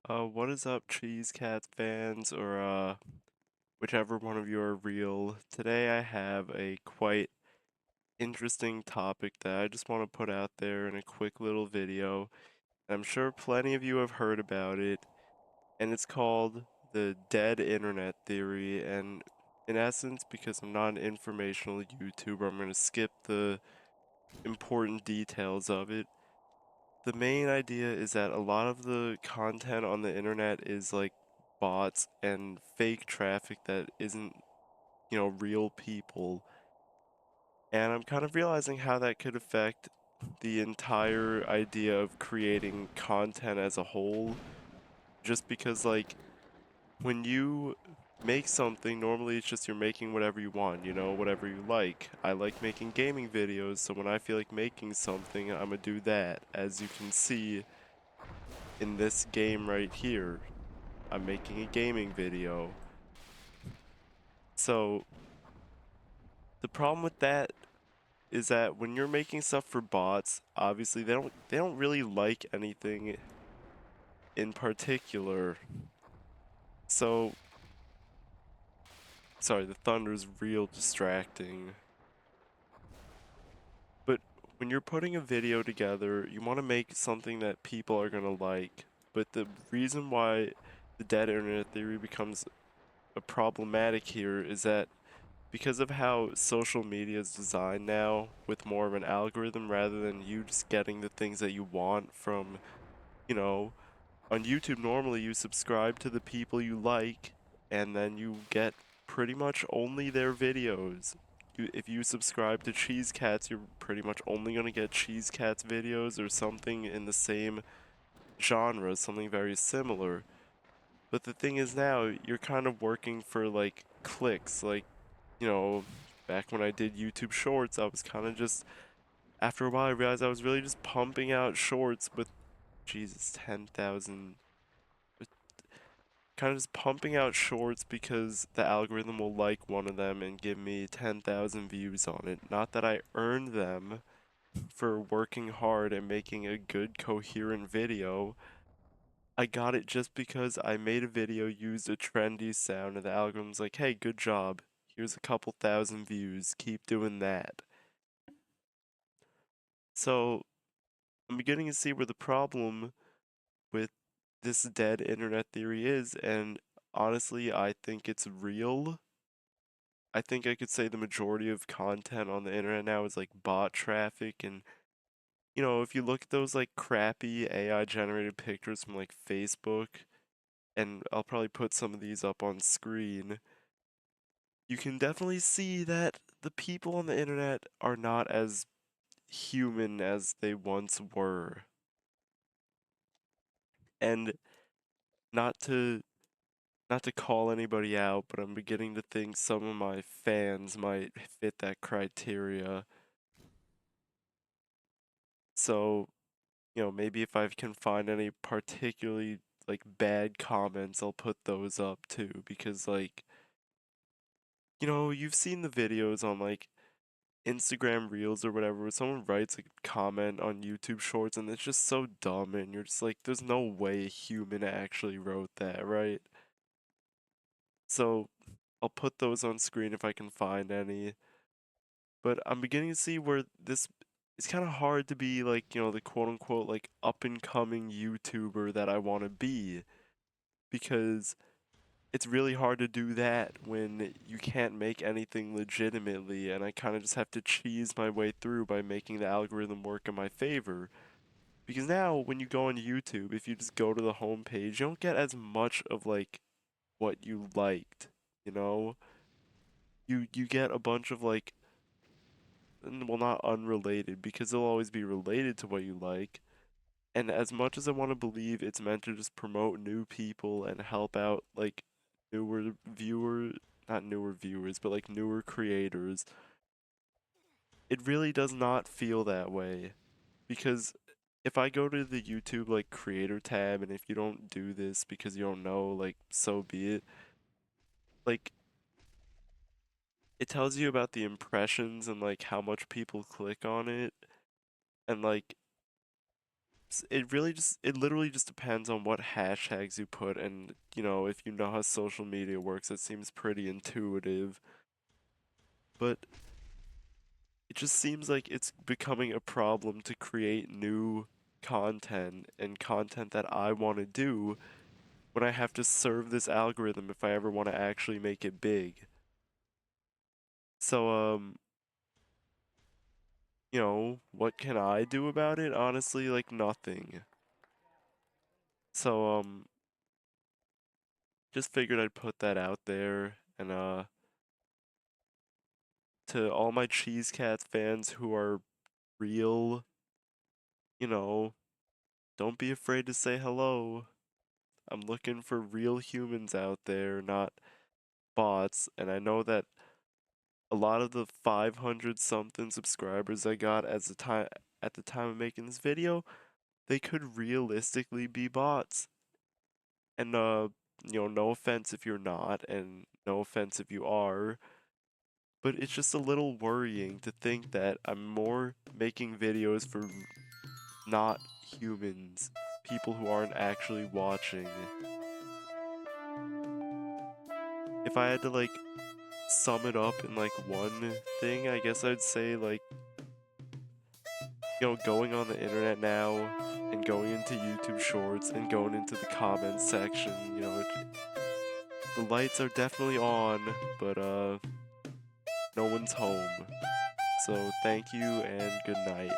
What is up, CheezCats fans, or whichever one of you are real? Today I have a quite interesting topic that I just want to put out there in a quick little video. I'm sure plenty of you have heard about it, and it's called the dead internet theory. And in essence, because I'm not an informational YouTuber, I'm going to skip the important details of it. The main idea is that a lot of the content on the internet is like bots and fake traffic that isn't, real people. And I'm kind of realizing how that could affect the entire idea of creating content as a whole. Just because, like, when you make something, normally it's just you're making whatever you want, whatever you like. I like making gaming videos, so when I feel like making something, I'm gonna do that. As you can see, in this game right here, I'm making a gaming video. So the problem with that is that when you're making stuff for bots, obviously they don't really like anything in particular. So sorry, the thunder's real distracting. But when you're putting a video together, you want to make something that people are gonna like. But the reason why the dead internet theory becomes a problematic here is that because of how social media is designed now, with more of an algorithm rather than you just getting the things that you want from, you know, on YouTube, normally you subscribe to the people you like, and then you get pretty much only their videos. If you subscribe to CheezCats, you're pretty much only gonna get CheezCats videos or something in the same genre, something very similar. But the thing is now, you're kind of working for like clicks, like, you know, back when I did YouTube Shorts, I was kind of just, after a while, I realized I was really just pumping out shorts with, Jesus, 10,000, kind of just pumping out shorts because the algorithm will like one of them and give me 10,000 views on it. Not that I earned them for working hard and making a good, coherent video. I got it just because I made a video, used a trendy sound, and the algorithm's like, hey, good job. Here's a couple thousand views. Keep doing that. So I'm beginning to see where the problem with this dead internet theory is, and honestly, I think it's real. I think I could say the majority of content on the internet now is like bot traffic, and if you look at those like crappy AI generated pictures from like Facebook, and I'll probably put some of these up on screen, you can definitely see that the people on the internet are not as human as they once were. And not to not to call anybody out, but I'm beginning to think some of my fans might fit that criteria. So, maybe if I can find any particularly like bad comments, I'll put those up too because like, you've seen the videos on like Instagram Reels or whatever, where someone writes a comment on YouTube Shorts and it's just so dumb, and you're just like, there's no way a human actually wrote that, right? So I'll put those on screen if I can find any. But I'm beginning to see where this it's kind of hard to be like, the quote unquote like up and coming YouTuber that I want to be, because it's really hard to do that when you can't make anything legitimately, and I kind of just have to cheese my way through by making the algorithm work in my favor. Because now, when you go on YouTube, if you just go to the home page, you don't get as much of like what you liked, you know? You get a bunch of like, well, not unrelated, because they'll always be related to what you like. And as much as I want to believe it's meant to just promote new people and help out like newer viewers, not newer viewers, but like newer creators, it really does not feel that way. Because if I go to the YouTube like creator tab, and if you don't do this because you don't know, like, so be it. Like, it tells you about the impressions and like how much people click on it. And like, it literally just depends on what hashtags you put, and if you know how social media works, it seems pretty intuitive. But it just seems like it's becoming a problem to create new content and content that I want to do when I have to serve this algorithm if I ever want to actually make it big. So, what can I do about it? Honestly, like nothing. So, just figured I'd put that out there and to all my CheezCats fans who are real, you know, don't be afraid to say hello. I'm looking for real humans out there, not bots, and I know that a lot of the 500 something subscribers I got at the time of making this video, they could realistically be bots. And no offense if you're not, and no offense if you are, but it's just a little worrying to think that I'm more making videos for not humans, people who aren't actually watching. If I had to like sum it up in like one thing, I guess I'd say like, going on the internet now and going into YouTube Shorts and going into the comments section, the lights are definitely on, but no one's home. So thank you and good night.